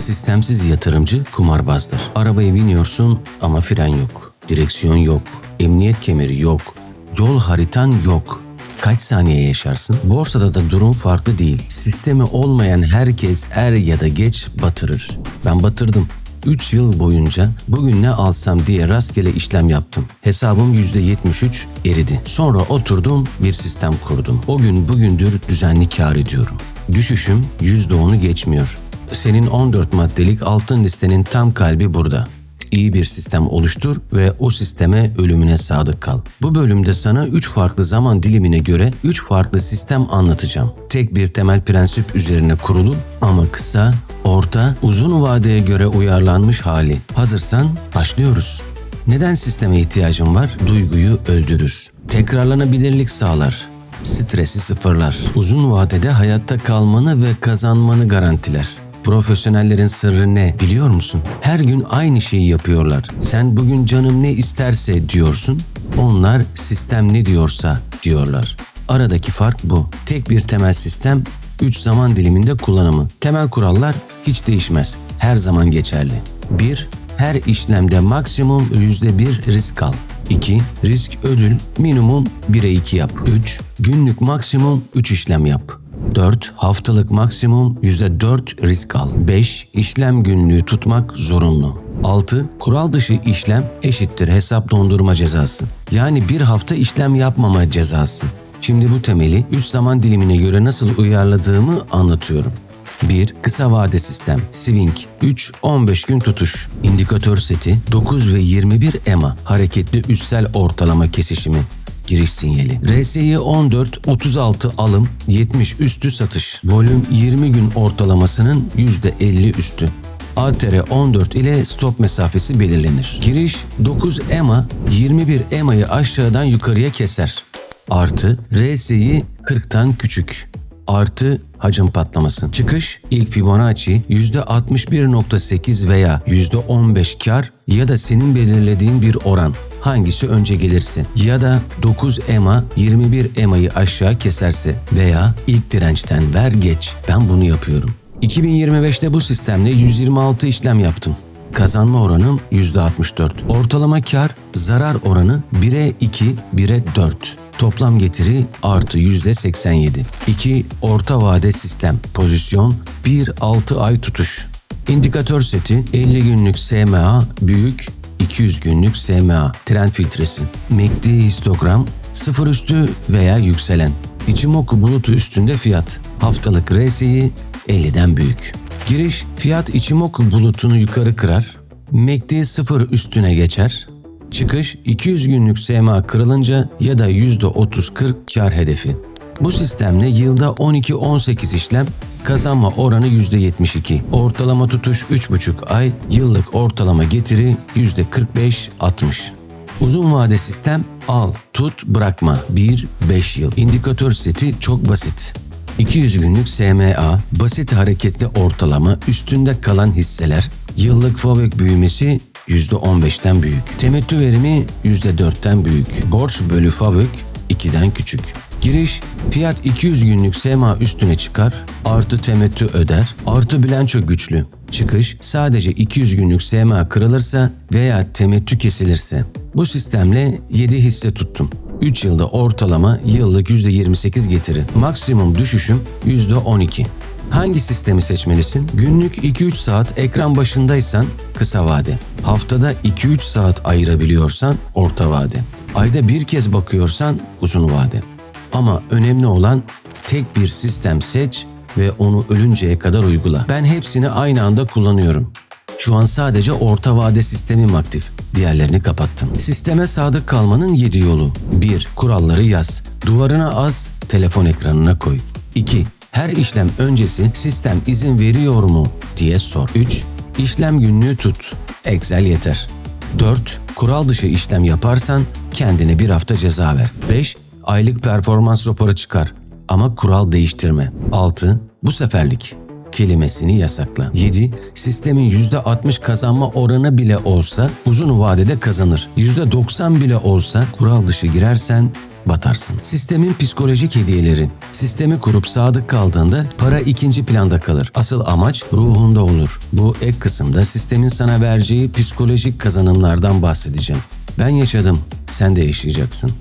Sistemsiz yatırımcı kumarbazdır. Arabaya biniyorsun ama fren yok, direksiyon yok, emniyet kemeri yok, yol haritan yok. Kaç saniye yaşarsın? Borsada da durum farklı değil. Sistemi olmayan herkes er ya da geç batırır. Ben batırdım. 3 yıl boyunca bugün ne alsam diye rastgele işlem yaptım. Hesabım %73 eridi. Sonra oturdum, bir sistem kurdum. O gün bugündür düzenli kar ediyorum. Düşüşüm %10'u geçmiyor. Senin 14 maddelik altın listenin tam kalbi burada. İyi bir sistem oluştur ve o sisteme ölümüne sadık kal. Bu bölümde sana 3 farklı zaman dilimine göre 3 farklı sistem anlatacağım. Tek bir temel prensip üzerine kurulu ama kısa, orta, uzun vadeye göre uyarlanmış hali. Hazırsan başlıyoruz. Neden sisteme ihtiyacın var? Duyguyu öldürür. Tekrarlanabilirlik sağlar. Stresi sıfırlar. Uzun vadede hayatta kalmanı ve kazanmanı garantiler. Profesyonellerin sırrı ne biliyor musun? Her gün aynı şeyi yapıyorlar. Sen bugün canım ne isterse diyorsun. Onlar sistem ne diyorsa diyorlar. Aradaki fark bu. Tek bir temel sistem, 3 zaman diliminde kullanımı. Temel kurallar hiç değişmez. Her zaman geçerli. 1. Her işlemde maksimum %1 risk al. 2. Risk ödül minimum 1'e 2 yap. 3. Günlük maksimum 3 işlem yap. 4. Haftalık maksimum %4 risk al. 5. İşlem günlüğü tutmak zorunlu. 6. Kural dışı işlem eşittir hesap dondurma cezası. Yani bir hafta işlem yapmama cezası. Şimdi bu temeli 3 zaman dilimine göre nasıl uyarladığımı anlatıyorum. 1. Kısa vade sistem. Swing. 3-15 gün tutuş. İndikatör seti. 9 ve 21 EMA. Hareketli üstsel ortalama kesişimi. Giriş sinyali. RSI 14, 36 alım, 70 üstü satış. Volüm 20 gün ortalamasının %50 üstü. ATR 14 ile stop mesafesi belirlenir. Giriş 9 EMA, 21 EMA'yı aşağıdan yukarıya keser. Artı RSI 40'tan küçük. Artı hacim patlaması. Çıkış ilk Fibonacci %61.8 veya %15 kar ya da senin belirlediğin bir oran. Hangisi önce gelirse ya da 9 EMA 21 EMA'yı aşağı keserse veya ilk dirençten ver geç. Ben bunu yapıyorum. 2025'te bu sistemle 126 işlem yaptım. Kazanma oranım %64. Ortalama kar zarar oranı 1'e 2, 1'e 4. Toplam getiri artı %87. 2. Orta vade sistem. Pozisyon 1-6 ay tutuş. İndikatör seti 50 günlük SMA büyük, 200 günlük SMA. Trend filtresi. MACD histogram 0 üstü veya yükselen. İçimoku bulutu üstünde fiyat. Haftalık RSI 50'den büyük. Giriş fiyat İçimoku bulutunu yukarı kırar. MACD 0 üstüne geçer. Çıkış 200 günlük SMA kırılınca ya da %30-40 kar hedefi. Bu sistemle yılda 12-18 işlem, kazanma oranı %72. Ortalama tutuş 3,5 ay, yıllık ortalama getiri %45-60. Uzun vade sistem al, tut, bırakma 1-5 yıl. İndikatör seti çok basit. 200 günlük SMA, basit hareketli ortalama, üstünde kalan hisseler, yıllık FOVÖK büyümesi %15'ten büyük. Temettü verimi %4'ten büyük. Borç bölü FOVÖK 2'den küçük. Giriş fiyat 200 günlük SMA üstüne çıkar, artı temettü öder, artı bilanço güçlü. Çıkış sadece 200 günlük SMA kırılırsa veya temettü kesilirse. Bu sistemle 7 hisse tuttum. 3 yılda ortalama yıllık %28 getiri. Maksimum düşüşüm %12. Hangi sistemi seçmelisin? Günlük 2-3 saat ekran başındaysan kısa vade. Haftada 2-3 saat ayırabiliyorsan orta vade. Ayda bir kez bakıyorsan uzun vade. Ama önemli olan tek bir sistem seç ve onu ölünceye kadar uygula. Ben hepsini aynı anda kullanıyorum. Şu an sadece orta vade sistemim aktif. Diğerlerini kapattım. Sisteme sadık kalmanın 7 yolu. 1. Kuralları yaz. Duvarına az, telefon ekranına koy. 2. Her işlem öncesi sistem izin veriyor mu diye sor. 3. İşlem günlüğü tut. Excel yeter. 4. Kural dışı işlem yaparsan kendine bir hafta ceza ver. 5. Aylık performans raporu çıkar ama kural değiştirme. 6. Bu seferlik kelimesini yasakla. 7. Sistemin %60 kazanma oranı bile olsa uzun vadede kazanır. %90 bile olsa kural dışı girersen batarsın. Sistemin psikolojik hediyeleri. Sistemi kurup sadık kaldığında para ikinci planda kalır. Asıl amaç ruhunda olur. Bu ek kısımda sistemin sana vereceği psikolojik kazanımlardan bahsedeceğim. Ben yaşadım, sen de yaşayacaksın.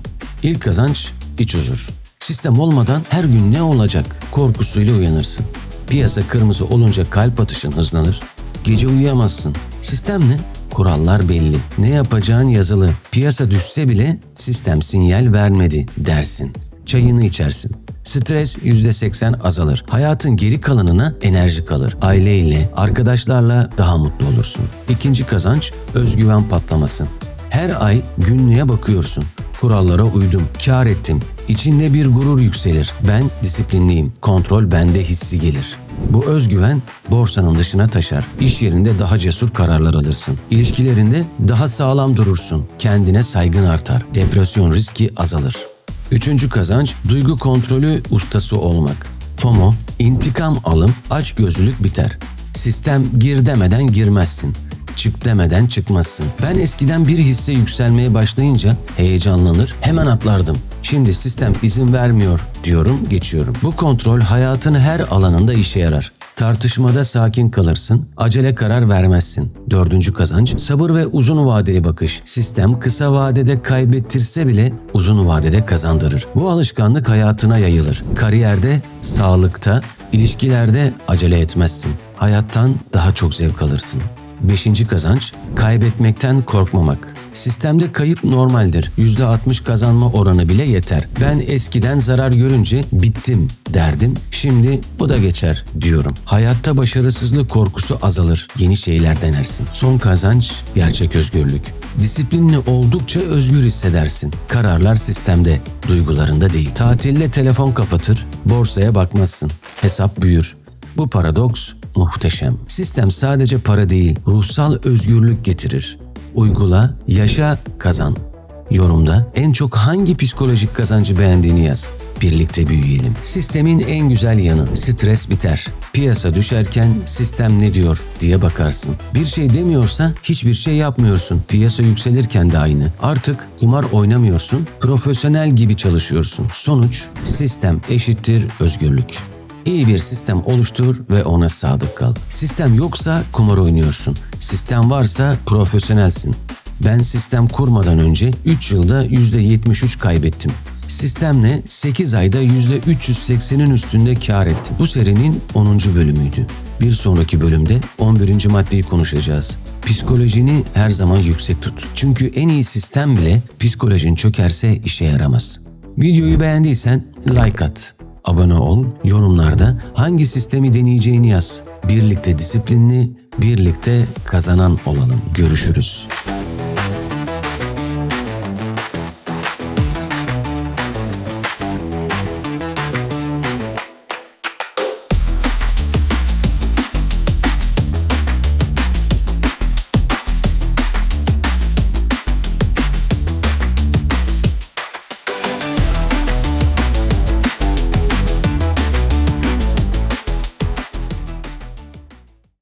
İlk kazanç iç huzur. Sistem olmadan her gün ne olacak korkusuyla uyanırsın. Piyasa kırmızı olunca kalp atışın hızlanır. Gece uyuyamazsın. Sistem ne? Kurallar belli. Ne yapacağın yazılı. Piyasa düşse bile sistem sinyal vermedi dersin. Çayını içersin. Stres %80 azalır. Hayatın geri kalanına enerji kalır. Aileyle, arkadaşlarla daha mutlu olursun. İkinci kazanç özgüven patlaması. Her ay günlüğe bakıyorsun. Kurallara uydum, kâr ettim. İçinde bir gurur yükselir. Ben disiplinliyim, kontrol bende hissi gelir. Bu özgüven borsanın dışına taşar. İş yerinde daha cesur kararlar alırsın. İlişkilerinde daha sağlam durursun. Kendine saygın artar. Depresyon riski azalır. Üçüncü kazanç, duygu kontrolü ustası olmak. FOMO, intikam alım, açgözlülük biter. Sistem gir demeden girmezsin. Çık demeden çıkmazsın. Ben eskiden bir hisse yükselmeye başlayınca heyecanlanır, hemen atlardım. Şimdi sistem izin vermiyor diyorum, geçiyorum. Bu kontrol hayatın her alanında işe yarar. Tartışmada sakin kalırsın, acele karar vermezsin. Dördüncü kazanç, sabır ve uzun vadeli bakış. Sistem kısa vadede kaybettirse bile uzun vadede kazandırır. Bu alışkanlık hayatına yayılır. Kariyerde, sağlıkta, ilişkilerde acele etmezsin. Hayattan daha çok zevk alırsın. Beşinci kazanç, kaybetmekten korkmamak. Sistemde kayıp normaldir. %60 kazanma oranı bile yeter. Ben eskiden zarar görünce bittim derdim. Şimdi bu da geçer diyorum. Hayatta başarısızlık korkusu azalır. Yeni şeyler denersin. Son kazanç, gerçek özgürlük. Disiplinli oldukça özgür hissedersin. Kararlar sistemde, duygularında değil. Tatilde telefon kapatır, borsaya bakmazsın. Hesap büyür. Bu paradoks muhteşem. Sistem sadece para değil, ruhsal özgürlük getirir. Uygula, yaşa, kazan. Yorumda en çok hangi psikolojik kazancı beğendiğini yaz. Birlikte büyüyelim. Sistemin en güzel yanı, stres biter. Piyasa düşerken sistem ne diyor diye bakarsın. Bir şey demiyorsa hiçbir şey yapmıyorsun. Piyasa yükselirken de aynı. Artık kumar oynamıyorsun, profesyonel gibi çalışıyorsun. Sonuç, sistem eşittir özgürlük. İyi bir sistem oluştur ve ona sadık kal. Sistem yoksa kumar oynuyorsun. Sistem varsa profesyonelsin. Ben sistem kurmadan önce 3 yılda %73 kaybettim. Sistemle 8 ayda %380'in üstünde kâr ettim. Bu serinin 10. bölümüydü. Bir sonraki bölümde 11. maddeyi konuşacağız. Psikolojini her zaman yüksek tut. Çünkü en iyi sistem bile psikolojin çökerse işe yaramaz. Videoyu beğendiysen like at. Abone ol, yorumlarda hangi sistemi deneyeceğini yaz. Birlikte disiplinli, birlikte kazanan olalım. Görüşürüz.